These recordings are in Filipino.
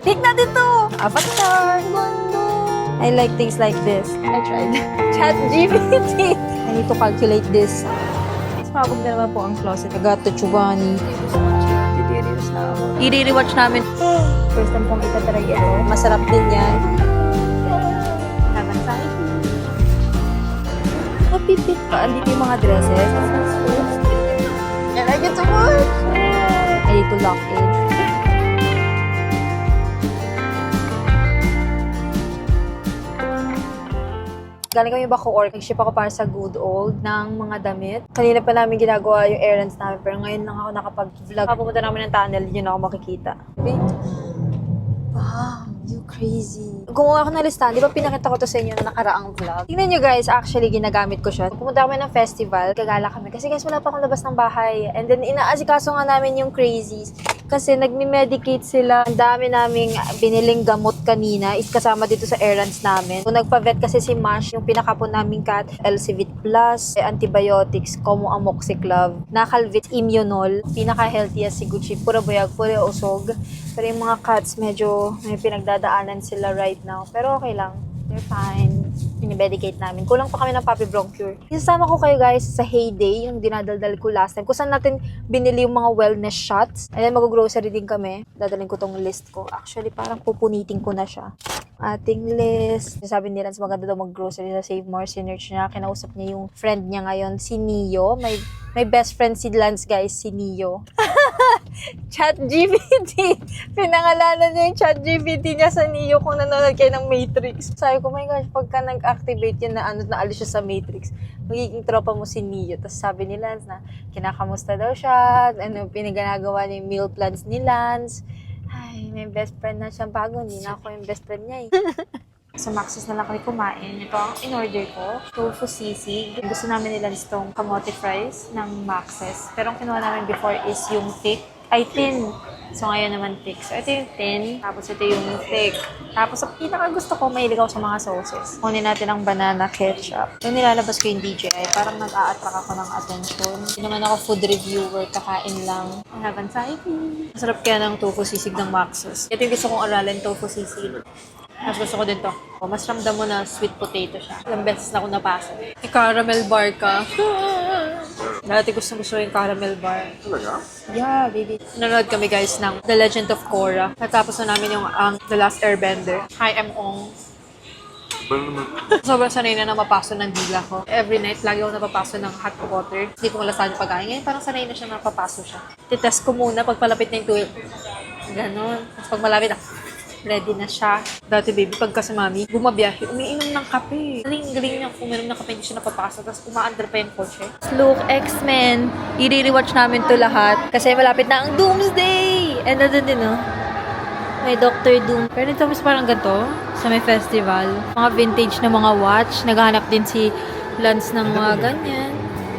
Take natin to! Avatar! Ganda! I like things like this. I tried. ChatGPT! I need to calculate this. Mabog na naman po ang closet. Agato Chubani. Didiriwas na ako. I-rewatch namin. First time kong itatry ito. Masarap din yan. Laban sa akin. Mapipit pa. Andito yung mga dresses. I like it so much! I need to lock in. Galing kami Bacoor. Nag-ship ako para sa Good Old ng mga damit. Kanina pa namin ginagawa yung errands namin, pero ngayon lang ako nakapag-vlog. Pupunta namin ng tunnel, yun ako makikita. Wait. Wow, you crazy. Gumawa ako ng listahan. Di ba pinakita ko to sa inyo na nakaraang vlog? Tingnan nyo guys, actually ginagamit ko siya. Pupunta kami ng festival, gagala kami. Kasi guys, wala pa akong labas ng bahay. And then inaasikaso nga namin yung crazies. Kasi nagme-medicate sila. Ang dami naming biniling gamot kanina is kasama dito sa errands namin. Kung nagpa-vet kasi si Mash, yung pinakapon naming cat, Elcivit Plus, antibiotics, Como Amoxiclav, Nakalvit Immunol, pinaka-healthiest si Gucci, pura buyag, pura usog. Pero yung mga cats, medyo may pinagdadaanan sila right now. Pero okay lang. They're fine. Pinibedicate namin. Kulang pa kami ng Papi Broncure. Isasama ko kayo guys sa Heyday, yung dinadaldal ko last time. Kung saan natin binili yung mga wellness shots. And then mag-grocery din kami. Dadalhin ko tong list ko. Actually, parang pupunitin ko na siya. Ating list. Sabi ni Lance, maganda daw mag-grocery sa Save More. Sinerch niya. Kinausap niya yung friend niya ngayon, si Neo. May best friend si Lance guys, si Neo. ChatGPT. Pinangalanan niya yung ChatGPT niya sa Neo kung nanonood kayo ng Matrix. Sabi ko, my gosh, pagka nag-activate yun na naalis siya sa Matrix, magiging tropa mo si Neo. Tapos sabi ni Lance na kinakamusta daw siya, pinaganagawa niya yung meal plans ni Lance. Ay, may best friend na siya bago. Hindi na ako yung best friend niya eh. Sa Max's na lang kami kumain. Ito ang in-order ko. Tofu sisig. Gusto namin nila itong kamote fries ng Max's. Pero ang kinuha namin before is yung thick. Ay, thin. So, ngayon naman thick. So, ito yung thin. Tapos, ito yung thick. Tapos, ang pinaka gusto ko, mahilig ako sa mga sauces. Kunin natin ang banana ketchup. Yung nilalabas ko yung DJI, parang nag-a-attract ako ng attention. Hindi naman ako food reviewer, kakain lang. I have anxiety. Masarap kaya ng tofu sisig ng Max's. Ito yung gusto kong aralin, tofu sisig. Mas gusto ko din to. Mas ramdam mo na sweet potato siya. Ilang beses na ako napasa. May caramel bar ka. Dati gusto yung caramel bar. Talaga? Yeah, baby. Nanonood kami guys ng The Legend of Korra. Natapos na namin yung The Last Airbender. Hi, I'm Ong. Sobrang sanay na mapapaso ng dila ko. Every night, lagi ako napapaso ng hot water. Hindi ko malasahan yung pagkain. Ngayon, parang sanay na siya napapaso siya. Titest ko muna pag palapit na yung 12. Ganon. Tapos pag malapit na, ready na siya. Dati baby, pagka si mami, bumabiyahe, umiinom ng kape. Galing niya kung uminom ng kape, hindi siya napapasa. Tapos umaandar pa yung kotse. Look, X-Men. I-rewatch namin to lahat. Kasi malapit na ang Doomsday! And nandun din, no? May Dr. Doom. Pero nito mas parang ganito, sa may festival. Mga vintage na mga watch. Naghahanap din si Lance ng mga ganyan.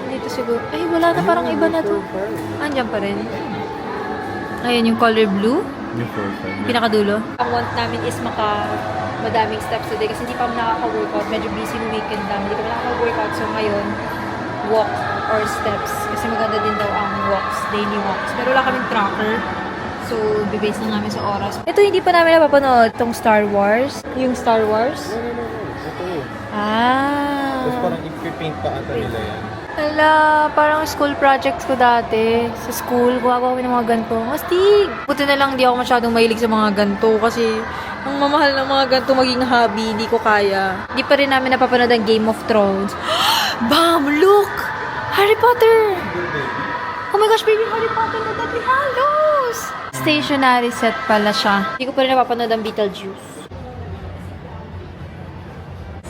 Dito siguro. Ay, wala na, parang iba na to. Andiyan pa rin. Ayun, yung color blue. Pinakadulo. Ang want namin is madaming steps a day kasi hindi pa nakaka-workout. Medyo busy yung weekend lang. Hindi pa nakaka-workout. So ngayon, walk or steps. Kasi maganda din daw ang walks, daily walks. Pero wala kaming tracker. So, bibase na namin sa oras. Ito hindi pa namin napapanood. Itong Star Wars. Yung Star Wars? No. Ito. Tapos Ah. parang i-paint pa ata nila yan. Hala, parang school projects ko dati. Sa school, gumagawa kami ng mga ganito. Mastig! Buti na lang di ako masyadong mahilig sa mga ganito kasi ang mamahal ng mga ganito maging hobby, hindi ko kaya. Hindi pa rin namin napapanood ang Game of Thrones. Bam! Look! Harry Potter! Oh my gosh, baby, Harry Potter na dati halos! Stationary set pala siya. Hindi ko pa rin napapanood ang Beetlejuice.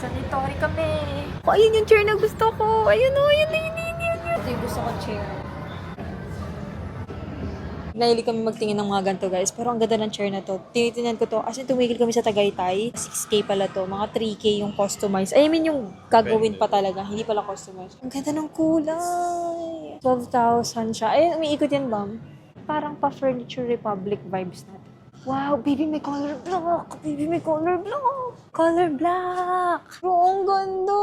Sanitory kami. Oh, ayun yung chair na gusto ko. Ayun o, ayun. Ito yung gusto ko chair. Nahilig kami magtingin ng mga ganito guys. Pero ang ganda ng chair na to. Tinitingnan ko to. As in, tumigil kami sa Tagaytay. 6K pala to. Mga 3K yung customized. I mean yung gagawin pa talaga. Hindi pala customized. Ang ganda ng kulay. 12,000 siya. Ayun, umiikot yan, ma'am. Parang pa Furniture Republic vibes natin. Wow, baby, may color black. Baby, may color black. Color black. Bro, ang ganda.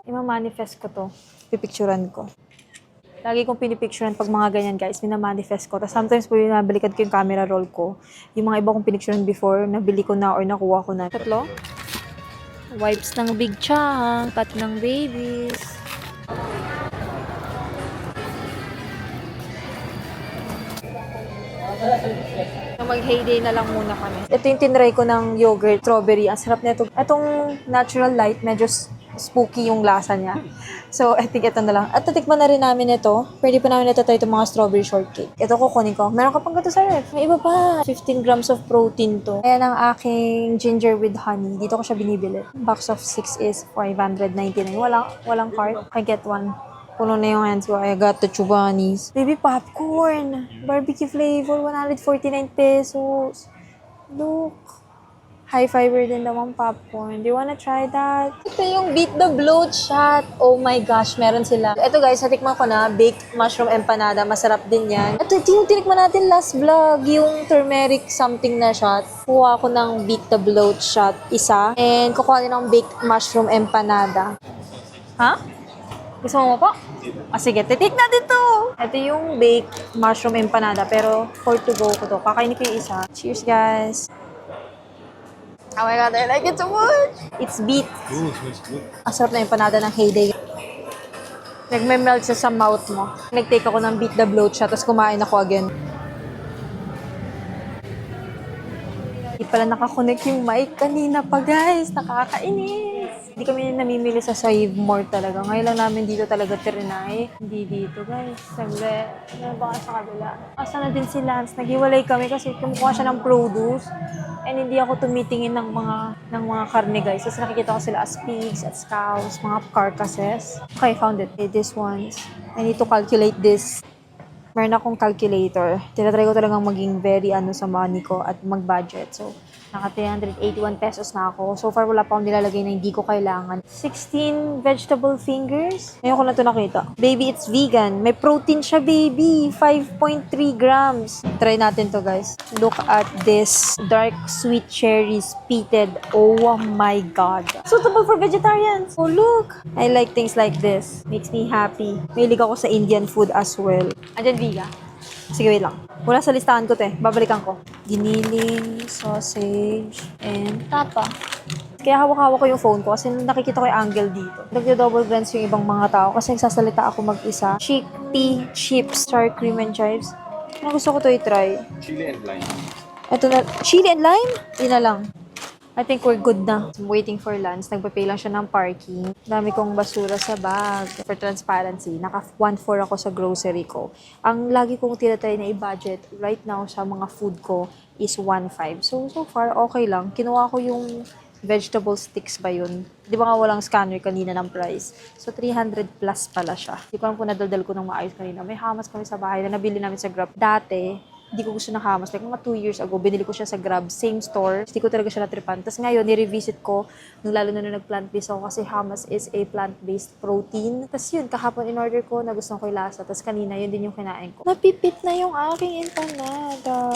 Ima-manifest ko to. Pipicturan ko. Lagi kong pinipicturean pag mga ganyan guys, minamanifest ko. Tapos sometimes po yung nabalikan ko yung camera roll ko. Yung mga iba kong pinicturean before, nabili ko na or nakuha ko na. Tatlo. Wipes ng big chunk, cut ng babies. Mag-heyday na lang muna kami. Ito yung tinry ko ng yogurt, strawberry. Ang sarap nito. Itong natural light, medyo spooky yung lasa niya. So, I think ito na lang. At tatikman na rin namin ito. Pwede pa namin ito itong mga strawberry shortcake. Ito kukunin ko. Meron ka pang gato sa ref. May iba pa. 15 grams of protein to. Ayan ang aking ginger with honey. Dito ko siya binibili. Box of 6 is 599. Walang cart. I get one. Puno na yung hands ko. I got the Chobani's. Baby popcorn. Barbecue flavor. 149 pesos. Look. High fiber din daw ang popcorn. Do you wanna try that? Ito yung Beat the Bloat shot. Oh my gosh, meron sila. Ito guys, natikman ko na. Baked mushroom empanada. Masarap din yan. Ito yung tinikman natin last vlog. Yung turmeric something na shot. Kuha ko ng Beat the Bloat shot. Isa. And kukuha din ng baked mushroom empanada. Ha? Gusto mo po? Sige, titik natin to! Ito yung baked mushroom empanada. Pero for to go ko to. Kakainin ko yung isa. Cheers guys! Oh my God, I like it so much! It's beet. Ooh, smells good. Ang sarap na empanada ng heyday. Nagme-melt siya sa mouth mo. Nag-take ako ng Beat the Bloat siya, tapos kumain ako again. Hindi pala nakakonect yung mic kanina pa guys. Nakakainis. Hindi kami namimili sa Save More talaga. Ngayon lang namin dito talaga trinay. Hindi dito guys. Saglit. Ano ba sa kabila? Asa na din si Lance. Naghiwalay kami kasi kumukuha siya ng produce. And hindi ako tumitingin ng mga karne guys. Kasi nakikita ko sila as pigs, as cows, mga carcasses. Okay, found it. Okay, this ones. I need to calculate this. Meron akong calculator. Tinatry ko talagang maging very sa money ko at mag-budget. So, naka 381 pesos na ako. So far, wala pa akong nilalagay na hindi ko kailangan. 16 vegetable fingers. Ngayon ko na ito nakita. Baby, it's vegan. May protein siya, baby. 5.3 grams. Try natin to guys. Look at this. Dark sweet cherries peated. Oh my God. Suitable for vegetarians. Oh, look. I like things like this. Makes me happy. Mahilig ako sa Indian food as well. Andyan, Viga. Sige, wait lang. Wala sa listahan ko, te. Babalikan ko. Giniling, sausage, and tapa. Kaya hawak-hawak ko yung phone ko kasi nakikita ko yung angle dito. Nagdo-double glance yung ibang mga tao kasi nagsasalita ako mag-isa. Chickpea chips, sour cream and chives. Ano gusto ko to i-try? Chili and lime. Ito na. Chili and lime? Yun na lang. I think we're good na. I'm waiting for lunch. Nagpapay lang siya ng parking. Dami kong basura sa bag. For transparency, naka 1.4 ako sa grocery ko. Ang lagi kong tinatry na i-budget right now sa mga food ko is 1.5. So far, okay lang. Kinuha ko yung vegetable sticks ba yun? Di ba nga walang scanner kanina ng price? So, 300 plus pala siya. Di ko lang po nadaldal ko ng maayos kanina. May hamas kami sa bahay na nabili namin sa Grab. Dati, hindi ko gusto ng hamas. Like, mga 2 years ago, binili ko siya sa Grab. Same store. Hindi ko talaga siya natripan. Tapos ngayon, ni-revisit ko, lalo na nung nag-plant-based ako kasi hamas is a plant-based protein. Tapos yun, kahapon in-order ko, nagustuhan ko yung lasa. Tapos kanina, yun din yung kinain ko. Napipit na yung aking empanada.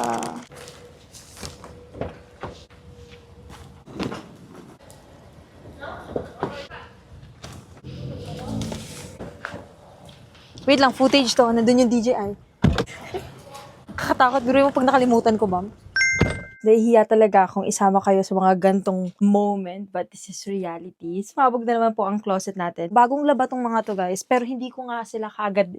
Wait lang, footage to. Nandun yung DJI. Kakatakot. Biro mo pag nakalimutan ko, ma'am. Nahihiya talaga akong isama kayo sa mga gantong moment, but this is reality. Sumabog na naman po ang closet natin. Bagong laba tong mga to guys, pero hindi ko sila kagad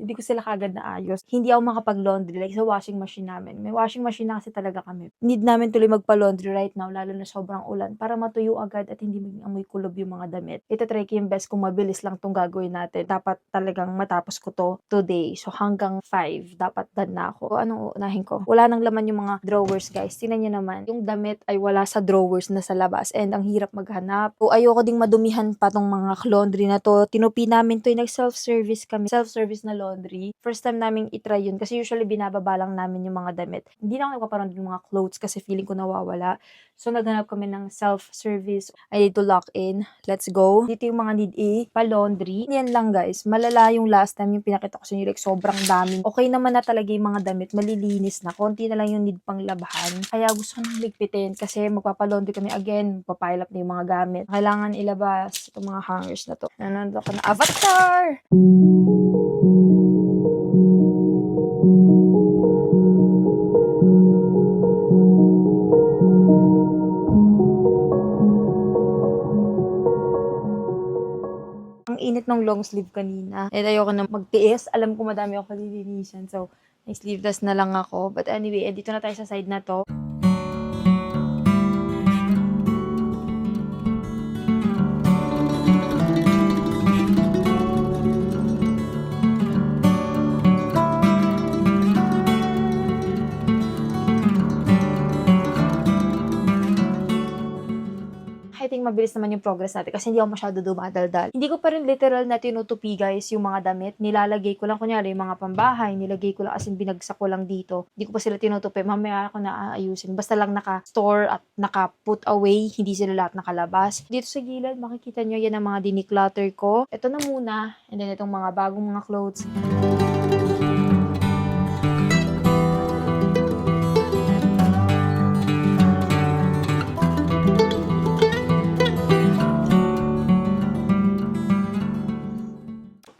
na ayos. Hindi ako makapag-laundry like sa washing machine namin. May washing machine na kasi talaga kami. Need namin tuloy magpa-laundry right now, lalo na sobrang ulan, para matuyo agad at hindi maging amoy kulob yung mga damit. Itatry ko yung best kung mabilis lang tong gagawin natin. Dapat talagang matapos ko to today. So hanggang 5, dapat done na ako. Anong uunahin ko? Wala nang laman yung mga drawers guys. Tingnan nyo naman. Yung damit ay wala sa drawers na sa labas and ang hirap maghanap. So, ayoko ding madumihan pa tong mga laundry na to. Tinupi namin to, nag-self-service kami. Self-service na laundry. First time namin itry yun kasi usually binababa lang namin yung mga damit. Hindi na ako nagpaparoon ng mga clothes kasi feeling ko nawawala. So, naghanap kami ng self-service. I need to lock in. Let's go. Dito yung mga need pa-laundry. Yan lang guys. Malala yung last time yung pinakita ko sa inyo. Like, sobrang dami. Okay naman na talaga yung mga damit. Malilinis na. Konti na lang yung need pang labahan. Kaya gusto ko nang ligpitin kasi magpapalaundry kami again. Papile up na yung mga gamit. Kailangan ilabas itong mga hangers na to. Nandito ko na avatar! Ang init ng long sleeve kanina. Eh, ayoko na magtiis. Alam ko madami ako lilinisan. So, may sleeveless na lang ako. But anyway, dito na tayo sa side na to. I think mabilis naman yung progress natin kasi hindi ako masyado dumadaldal. Hindi ko pa rin literal na tinutupi guys yung mga damit. Nilalagay ko lang kunyari yung mga pambahay. Nilagay ko lang as in binagsak ko lang dito. Hindi ko pa sila tinutupi. Mamaya ako na aayusin. Basta lang naka-store at naka-put away. Hindi sila lahat nakalabas. Dito sa gilid, makikita nyo yan ang mga diniclutter ko. Ito na muna. And then itong mga bagong mga clothes.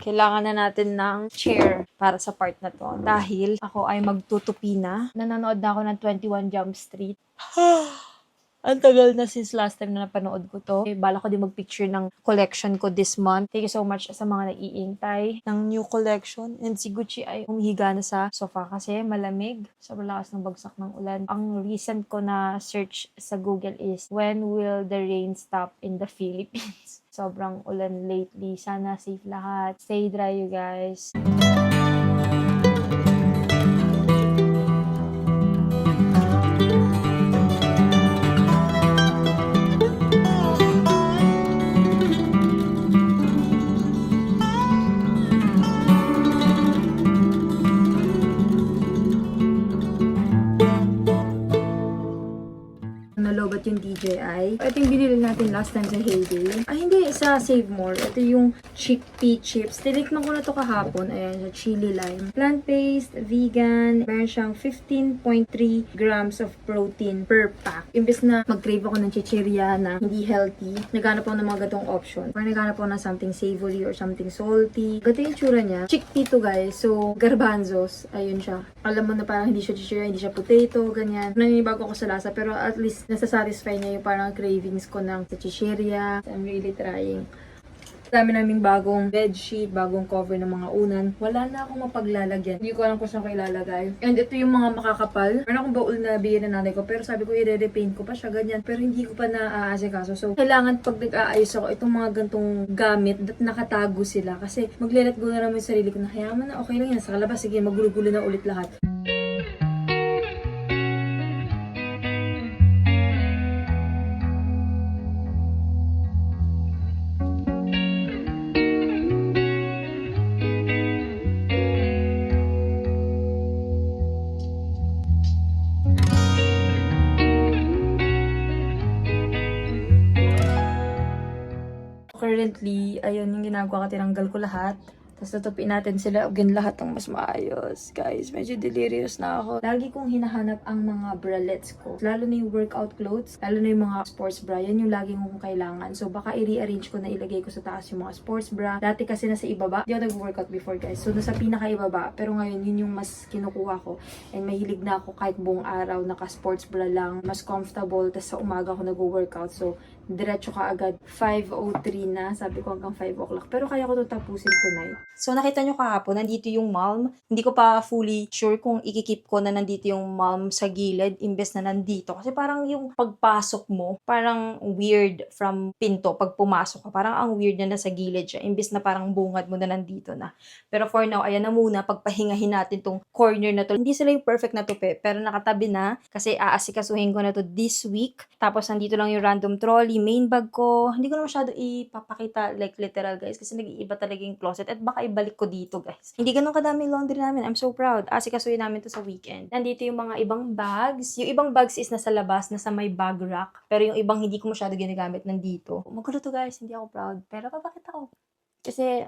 Kailangan na natin ng chair para sa part na to. Dahil ako ay magtutupi na. Nanonood na ako ng 21 Jump Street. Ang tagal na since last time na napanood ko to. Bala ko din mag-picture ng collection ko this month. Thank you so much sa mga nag-iintay ng new collection. And si Gucci ay humihiga na sa sofa kasi malamig. Sobrang lakas ng bagsak ng ulan. Ang recent ko na search sa Google is, when will the rain stop in the Philippines? Sobrang ulan lately. Sana safe lahat. Stay dry, you guys. Nalobat yung DJI. Ito yung binili natin last time sa Heyday. Ay, hindi. Sa Save More. Ito yung chickpea chips. Tinikman ko na to kahapon. Ayan, sa chili lime. Plant-based, vegan. Meron siyang 15.3 grams of protein per pack. Imbes na mag-crave ako ng chichirya na hindi healthy, naghanap ako ng mga gatong option. Or naghanap ako ng something savory or something salty. Gato yung tsura niya. Chickpea to guys. So, garbanzos. Ayun siya. Alam mo na parang hindi siya chichirya, hindi siya potato, ganyan. Naninibago ako sa lasa, pero at least nasa-satisfy niya yung parang cravings ko ng sa chichirya. I'm really trying. Dami naming bagong bedsheet, bagong cover ng mga unan. Wala na akong mapaglalagyan. Hindi ko alam kung saan ko ilalagay. And ito yung mga makakapal. Meron akong baul na bigyan ng nanay ko, pero sabi ko i-repaint ko pa siya, ganyan. Pero hindi ko pa na-aasikaso. So, kailangan pag nag-aayos ako, itong mga gantong gamit, nakatago sila. Kasi magle-let go na naman yung sarili ko na, hayaman na, okay lang yan. Sa kalabas, sige, magulo-gulo na ulit lahat. Currently, ayun yung ginagawa ko, tinanggal ko lahat. Tapos tutupin natin sila again lahat ng mas maayos. Guys, medyo delirious na ako. Lagi kong hinahanap ang mga bralets ko. Lalo na yung workout clothes, lalo na yung mga sports bra. Yan yung lagi kong kailangan. So baka i-rearrange ko na ilagay ko sa taas yung mga sports bra. Dati kasi nasa ibaba. Hindi ako nag-workout before guys. So nasa pinaka-ibaba. Pero ngayon, yun yung mas kinukuha ko. And mahilig na ako kahit buong araw naka-sports bra lang. Mas comfortable. Tapos sa umaga ako nag-workout. So diretso ka agad. 5:03 na. Sabi ko hanggang 5 o'clock. Pero kaya ko ito tapusin tonight. So, nakita nyo kahapon, nandito yung malm. Hindi ko pa fully sure kung ikikip ko na nandito yung malm sa gilid imbes na nandito. Kasi parang yung pagpasok mo, parang weird from pinto. Pag pumasok ka, parang ang weird na nasa gilid siya. Imbes na parang bungad mo na nandito na. Pero for now, ayan na muna. Pagpahingahin natin tong corner na to. Hindi sila yung perfect na tupi, pero nakatabi na. Kasi aasikasuhin ko na to this week. Tapos, nandito lang yung random trolley, main bag ko. Hindi ko na masyado ipapakita like literal guys kasi nag-iiba talaga yung closet. At baka baka ibalik ko dito, guys. Hindi ganun kadami laundry namin. I'm so proud. Asikasuhin namin to sa weekend. Nandito yung mga ibang bags. Yung ibang bags is nasa labas, nasa may bag rack. Pero yung ibang hindi ko masyado ginagamit nandito. Magulo to, guys. Hindi ako proud. Pero papakita ko. Kasi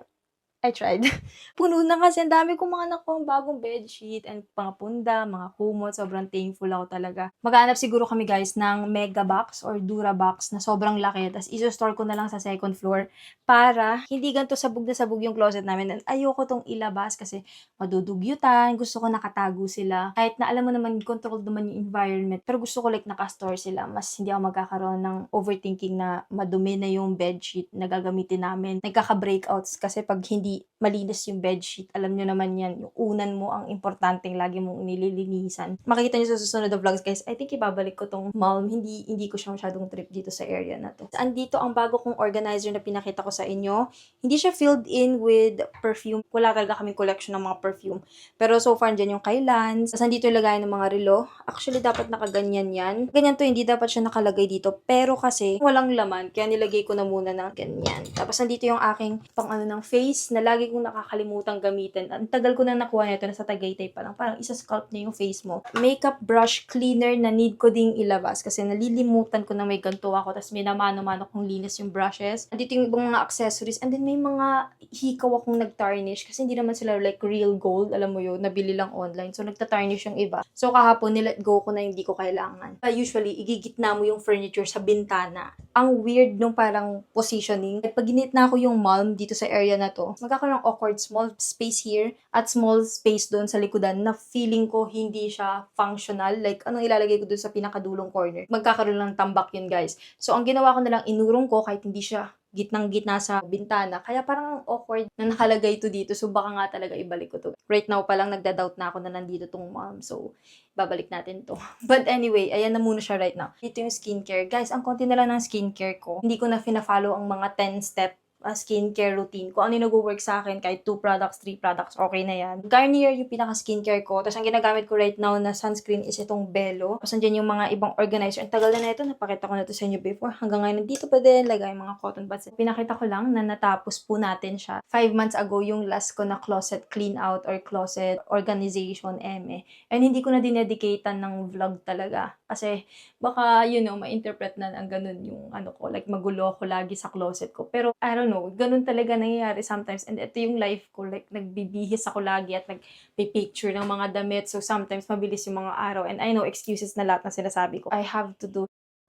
I tried. Puno na kasi. Ang dami kong mga nakuha bagong bedsheet and mga punda, mga kumot. Sobrang thankful ako talaga. Maghanap siguro kami guys ng mega box or dura box na sobrang laki. Tapos isa-store ko na lang sa second floor para hindi ganito sabog na sabog yung closet namin. And ayoko tong ilabas kasi madudugyutan. Gusto ko nakatago sila. Kahit na alam mo naman, controlled naman yung environment. Pero gusto ko like nakastore sila. Mas hindi ako magkakaroon ng overthinking na madumi na yung bedsheet na gagamitin namin. Nagkaka-breakouts kasi pag hindi malinis yung bedsheet, alam nyo naman yan, yung unan mo ang importanteng lagi mong nililinisan. Makikita nyo sa susunod na vlogs guys, I think ibabalik ko tong Malm, hindi ko siya masyadong trip dito sa area na to. Andito ang bago kong organizer na pinakita ko sa inyo. Hindi siya filled in with perfume. Wala talaga kaming collection ng mga perfume. Pero so far dyan yung kay Lance. Tapos andito yung lagayan ng mga relo. Actually dapat nakaganyan yan. Ganyan to, hindi dapat siya nakalagay dito. Pero kasi walang laman, kaya nilagay ko na muna ng ganyan. Tapos andito yung aking pang ng face na lagi kong nakakalimutang gamitin. Ang tagal ko na nakuha nito, nasa Tagaytay pa lang. Parang isa-sculpt na yung face mo. Makeup brush cleaner na need ko ding ilabas kasi nalilimutan ko na may ganito ako. Tapos may namano-mano kong linis yung brushes. Andito yung ibang mga accessories. And then may mga hikaw akong nag-tarnish kasi hindi naman sila like real gold. Alam mo yun, nabili lang online. So nagta-tarnish yung iba. So kahapon, nilet go ko na hindi ko kailangan. Usually, igigitna mo yung furniture sa bintana. Ang weird nung parang positioning. Pag ginitna ko yung Malm dito sa area na to, magkakaroon ng awkward small space here at small space doon sa likudan na feeling ko hindi siya functional. Like, anong ilalagay ko doon sa pinakadulong corner? Magkakaroon ng tambak yun, guys. So, ang ginawa ko na lang, inurong ko kahit hindi siya gitnang-gitna sa bintana. Kaya parang awkward na nakalagay to dito. So, baka nga talaga ibalik ko to. Right now pa lang, nagda-doubt na ako na nandito tong Malm. So, babalik natin to. But anyway, ayan na muna siya right now. Dito yung skincare. Guys, ang konti na lang ng skincare ko. Hindi ko na fina-follow ang mga 10-step skincare routine. Kung ano yung nag-work sa akin, kahit 2 products, 3 products, okay na yan. Garnier yung pinaka-skincare ko. Tapos ang ginagamit ko right now na sunscreen is itong Bello. Tapos andyan yung mga ibang organizer. Ang tagal na ito, napakita ko na ito sa inyo before. Hanggang ngayon, nandito pa din, lagay yung mga cotton buds. Pinakita ko lang na natapos po natin siya. 5 months ago, yung last ko na closet clean out or closet organization, eme. And hindi ko na dinedicatean ng vlog talaga. Kasi baka, ma-interpret na ang ganun yung ko. Like, magulo ako lagi sa closet ko. Pero, I don't know, ganun talaga nangyayari sometimes. And ito yung life ko, like, nagbibihis ako lagi at nagpipicture ng mga damit. So, sometimes mabilis yung mga araw. And I know, excuses na lahat na sinasabi ko. I have to do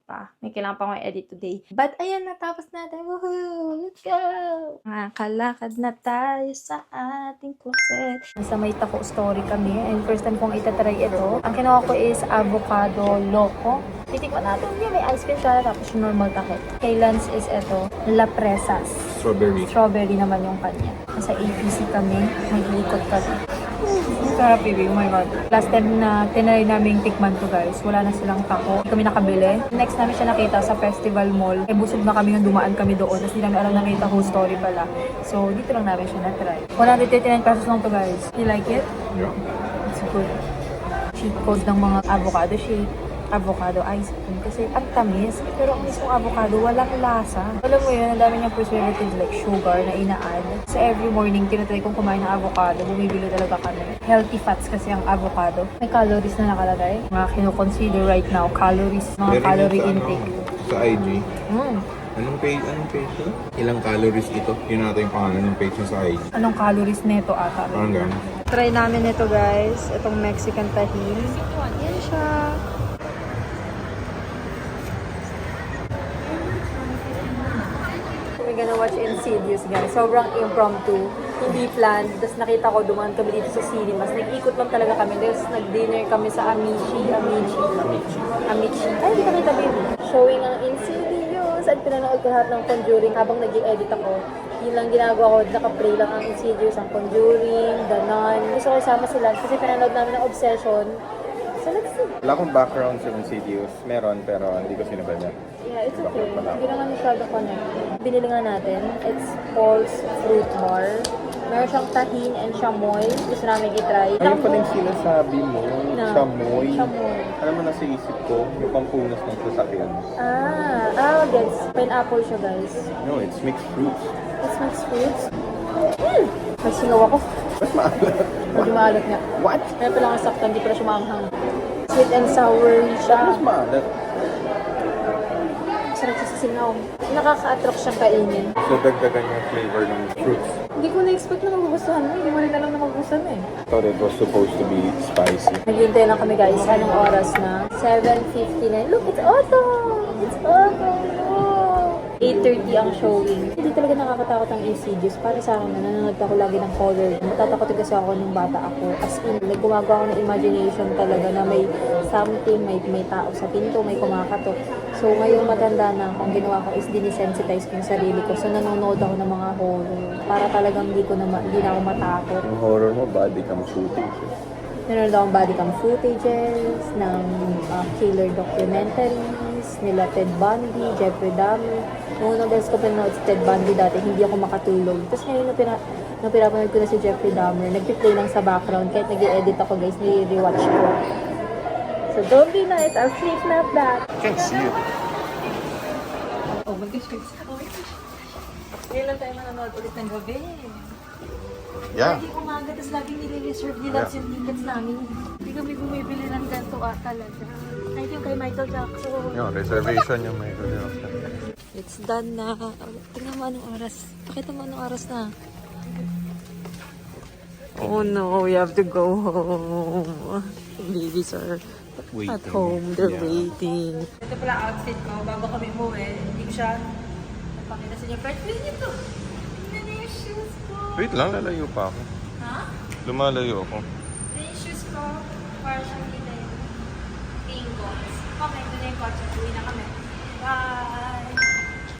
pa. May kailangan pa akong edit today. But, ayan, natapos natin. Woohoo! Let's go! Kalakad na tayo sa ating closet. Nasa may Taco Story kami. And first time kong itatry ito. Ang kinuha ko is avocado loco. Titikman natin yun. May ice cream siya. Tapos yung normal takip. Kay Lance is ito. La Presas. Strawberry. Strawberry naman yung kanya. Nasa APC kami. Mag-iikot kami. Ang sarap, baby. Oh my God. Last time na tinry namin tikman to, guys. Wala na silang taco. Hindi kami nakabili. Next namin siya nakita sa Festival Mall. Eh, busog na kami nung dumaan kami doon. Tapos hindi namin alam na may Taco Story pala. So, dito lang namin siya na-try. 139 pesos lang to, guys. You like it? Yeah. It's good. Cheat code ng mga avocado shake. Avocado ice cream kasi ang tamis pero ang mismong avocado walang lasa. Alam mo yun, ang dami niyang preservatives like sugar na ina-add. So every morning tinatry kong kumain ng avocado, bumibili talaga kami. Healthy fats kasi ang avocado. May calories na nakalagay. Mga kino-consider right now, calories, mga Meron calorie yun sa, intake. Sa IG. Mm. Anong page yun? Ilang calories ito? Yun natin yung pangalan ng page sa IG. Anong calories nito ata? Parang gano'n. Try namin ito guys, itong Mexican tahin. Yan siya. We're gonna watch Insidious, guys. Sobrang impromptu. Hindi planned. Tapos nakita ko, dumaan kami dito sa cinemas. Nag-ikot lang talaga kami. Tapos nag-dinner kami sa Amici. Ay, hindi kami tabi. Showing ang Insidious. At pinanood ko lahat ng Conjuring habang nag-i-edit ako. Yun lang ginagawa ko. Naka-play lang ang Insidious, ang Conjuring, The Nun. Gusto ko isama sila kasi pinanood namin ng Obsession. So let's see. Wala akong background sa Insidious. Meron, pero hindi ko sinabanya. Yeah, it's okay. Hindi naman masyado connect. Binili nga natin. It's Paul's Fruit Bar. Meron siyang tahin and chamoy. Gusto namin i-try. Ayun pa din sinasabi mo, Na? chamoy. Chamoy. Alam mo, nasa isip ko, yung pampunas ng sasakyan. Gets. Pineapple siya, guys. No, it's mixed fruits. It's mixed fruits. Nagsingaw ako. Ba't maalat? Medyo maalat nga. What? Kaya pala nga saktan, hindi pala siya maanghang. Sweet and sour siya. Mas maalat. Sarap siya sa singaw. Nakaka-attract siyang kainin. So, dagdagan yung flavor ng fruits. Hindi ko na-expect na magugustuhan mo. Hindi mo rin alam na magugustuhan mo eh. Thought it was supposed to be spicy. Naghihintay lang kami guys. Anong oras na? 7:59. Look, it's autumn! It's autumn! Oh. 8:30 ang showing. Hindi talaga nakakatakot ang ECGs. Para sa akin, nanonood ako lagi ng horror. Matatakot kasi ako nung bata ako. As in, naggumagawa ako ng imagination talaga na may something, may tao sa pinto, may kumakatok. So, ngayong matanda na ako, ang ginawa ko is dinisensitize ko yung sarili ko. So, nanonood ako ng mga horror. Para talagang hindi na ako matakot. Yung horror mo, body cam footage. Nanonood akong body cam footages, ng killer documentaries, nila Ted Bundy, Jeffrey Dahmer. Noong unang beses ko pinanood si Ted Bundy dati, hindi ako makatulog. Tapos ngayon, nung pinapanood ko na si Jeffrey Dahmer, nag-play lang sa background. Kahit nag-edit ako guys, nire-rewatch ko. So don't be nice, I'll sleep not that. Can't see it. Oh my gosh, guys. Oh my gosh. Ngayon lang tayo manonood ulit ng gabi. Yeah. Lagi umaga, tapos lagi nire-reserve nila yung tickets namin. Hindi kami bumibili ng ganito talaga. Thank you kay Michael Jackson. Yung reservation yung may It's done na. Tingnan mo anong oras. Pakita mo anong oras na. Oh no, we have to go home. Babies are Waiting. at home. They're Yeah. waiting. Ito pala outfit ko. Bago kami umuwi, hindi ko siya napakita sa inyo. Pero tingnan niyo to. Tingnan niyo yung shoes ko. Wait lang, lalayo pa ako. Ha? Lumalayo ako. Ito yung shoes ko. Para siyang kita yung tingles. Okay, ito na yung kotse. Uwi na kami. Bye!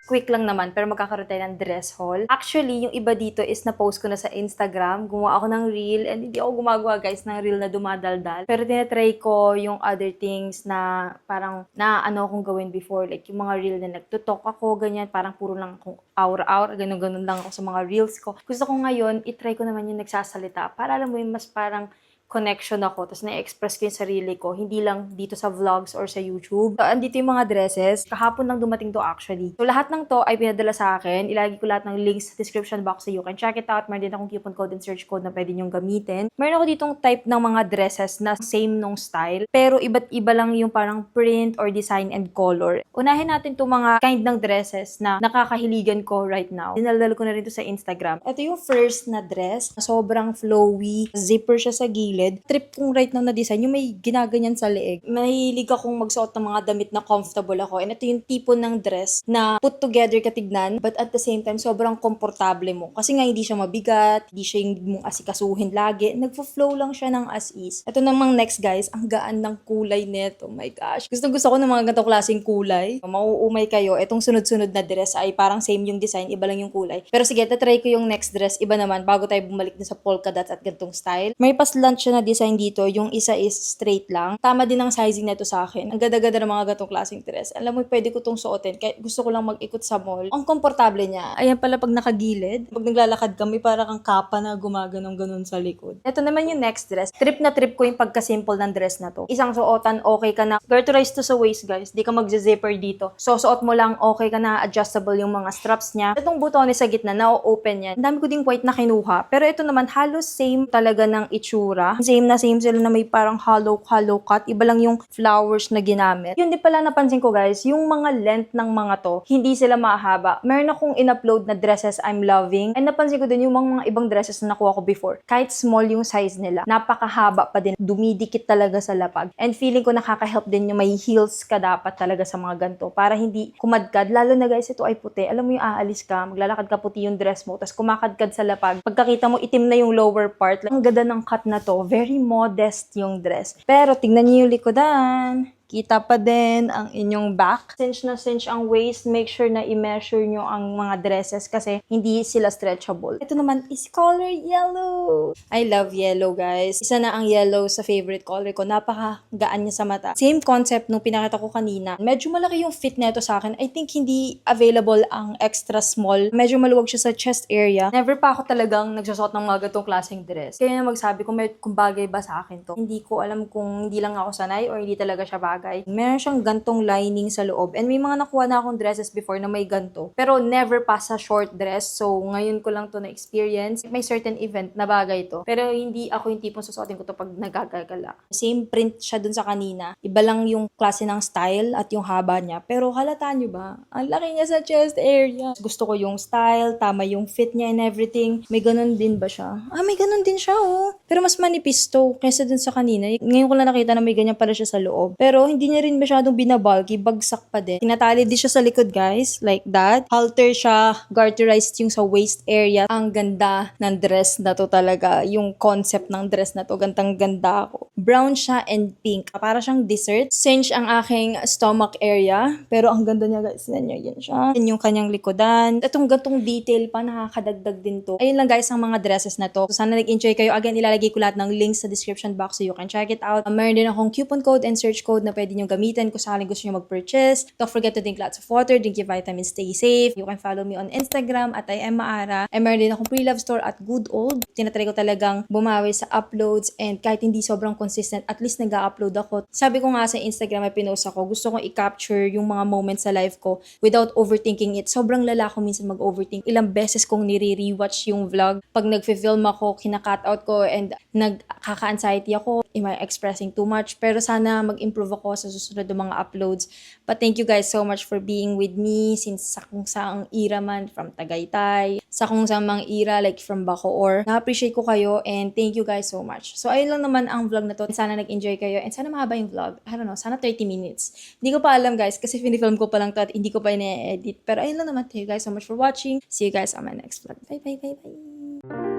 Quick lang naman, pero magkakaroon tayo ng dress haul. Actually, yung iba dito is na-post ko na sa Instagram. Gumawa ako ng reel, and hindi ako gumagawa guys ng reel na dumadaldal. Pero tinatry ko yung other things na parang naano akong gawin before. Like yung mga reel na nagtutok ako, ganyan. Parang puro lang akong aura-aura, ganun-ganun lang ako sa mga reels ko. Gusto ko ngayon, itry ko naman yung nagsasalita. Para alam mo yung mas parang connection ako, tapos na-express ko yung sarili ko, hindi lang dito sa vlogs or sa YouTube. So, andito yung mga dresses. Kahapon lang dumating to actually. So, lahat ng to ay pinadala sa akin. Ilagay ko lahat ng links sa description box so you can check it out. Meron din akong coupon code and search code na pwede nyong gamitin. Meron ako ditong type ng mga dresses na same nung style, pero iba't iba lang yung parang print or design and color. Unahin natin itong mga kind ng dresses na nakakahiligan ko right now. Dinaldal ko na rin to sa Instagram. Ito yung first na dress. Sobrang flowy. Zipper siya sa gilid. Trip kong right now na design, yung may ginaganyan sa leeg. Mahilig akong magsuot ng mga damit na comfortable ako. And ito yung tipo ng dress na put together katignan, but at the same time, sobrang komportable mo. Kasi nga, hindi siya mabigat, hindi siya yung mong asikasuhin lagi. Nagfo-flow lang siya ng as is. Ito namang next, guys, ang gaan ng kulay nito. Oh my gosh. Gusto ko ng mga ganitong klaseng kulay. Mauumay kayo. Itong sunod-sunod na dress ay parang same yung design, iba lang yung kulay. Pero sige, tatry ko yung next dress. Iba naman, bago tayo bumalik na sa polka dots at ganitong style. May pas-lunch na design dito, yung isa is straight lang. Tama din ang sizing nito sa akin. Ang ganda-ganda ng mga gatong klaseng dress. Alam mo, pwede ko tong suotin. Kaya gusto ko lang mag-ikot sa mall. Ang komportable niya. Ayan pala pag nakagilid. Pag naglalakad kami, para kang kapa na gumaganong-ganon sa likod. Ito naman yung next dress. Trip na trip ko yung pagka-simple ng dress na to. Isang suotan, okay ka na. Garterized to sa waist, guys. Di ka mag-zipper dito. So, suot mo lang, okay ka na. Adjustable yung mga straps niya. Itong butones sa gitna, na-open yan. Ang dami ko ding white na kinuha. Pero ito naman, halos same talaga ng itsura. Same sila na may parang hollow cut. Iba lang yung flowers na ginamit. Yun din pala napansin ko guys, yung mga length ng mga to, hindi sila mahaba. Meron akong in-upload na dresses I'm loving. And napansin ko din yung mga ibang dresses na nakuha ko before. Kahit small yung size nila, napakahaba pa din. Dumidikit talaga sa lapag. And feeling ko nakaka-help din yung may heels ka dapat talaga sa mga ganito. Para hindi kumadkad. Lalo na guys, ito ay puti. Alam mo yung aalis ka, maglalakad ka puti yung dress mo, tapos kumakadkad sa lapag. Pagkakita mo, itim na yung lower part. Ang ganda ng cut na to. Very modest yung dress. Pero tingnan niyo yung likodan. Kita pa din ang inyong back. Cinch na cinch ang waist. Make sure na i-measure nyo ang mga dresses kasi hindi sila stretchable. Ito naman is color yellow. I love yellow, guys. Isa na ang yellow sa favorite color ko. Napakagaan niya sa mata. Same concept nung pinakita ko kanina. Medyo malaki yung fit nito sa akin. I think hindi available ang extra small. Medyo maluwag siya sa chest area. Never pa ako talagang nagsusot ng mga gatong klaseng dress. Kaya na magsabi kung bagay ba sa akin to. Hindi ko alam kung hindi lang ako sanay or hindi talaga siya bagay. bagay. Meron siyang gantong lining sa loob. And may mga nakuha na akong dresses before na may ganto. Pero never pa sa short dress. So, ngayon ko lang to na-experience. May certain event na bagay to. Pero hindi ako yung tipong susuotin ko to pag nagagagala. Same print siya dun sa kanina. Iba lang yung klase ng style at yung haba niya. Pero halata nyo ba? Ang laki niya sa chest area. Gusto ko yung style, tama yung fit niya and everything. May ganun din ba siya? May ganun din siya, oh. Pero mas manipis to kaysa dun sa kanina. Ngayon ko lang nakita na may ganyan pala siya sa loob. Pero hindi niya rin masyadong binabalky. Bagsak pa din. Tinatali din siya sa likod, guys. Like that. Halter siya. Garterized yung sa waist area. Ang ganda ng dress na to talaga. Yung concept ng dress na to. Gandang-ganda ako. Brown siya and pink. Para siyang dessert. Cinch ang aking stomach area. Pero ang ganda niya, guys. Yan yan siya. Yan yung kanyang likodan. Itong gantong detail pa. Nakakadagdag din to. Ayun lang, guys, ang mga dresses na to. So, sana nag-enjoy kayo. Again, ilalagay ko lahat ng links sa description box so you can check it out. Meron din akong coupon code and search code na pwede nyo gamitin kung sakaling gusto nyo mag-purchase. Don't forget to drink lots of water, drink your vitamins, stay safe. You can follow me on Instagram at I am Maara. And meron din akong pre-love store at Good Old. Tinatry ko talagang bumawi sa uploads and kahit hindi sobrang consistent, at least nag-upload ako. Sabi ko nga sa Instagram, may pinost ako, gusto kong i-capture yung mga moments sa life ko without overthinking it. Sobrang lala ko minsan mag-overthink. Ilang beses kong nire-rewatch yung vlog. Pag nag-film ako, kina-cut out ko and nagkaka-anxiety ako. Am I expressing too much? Pero sana mag-improve ako sa susunod ng mga uploads. But thank you guys so much for being with me since sa kung saang era man, from Tagaytay, sa kung saang mga era like from Bacoor. Na-appreciate ko kayo and thank you guys so much. So ayun lang naman ang vlog na to. Sana nag-enjoy kayo and sana mahaba yung vlog. I don't know, sana 30 minutes. Hindi ko pa alam guys kasi finifilm ko pa lang to at hindi ko pa ina-edit. Pero ayun lang naman. Thank you guys so much for watching. See you guys on my next vlog. Bye, bye, bye, bye.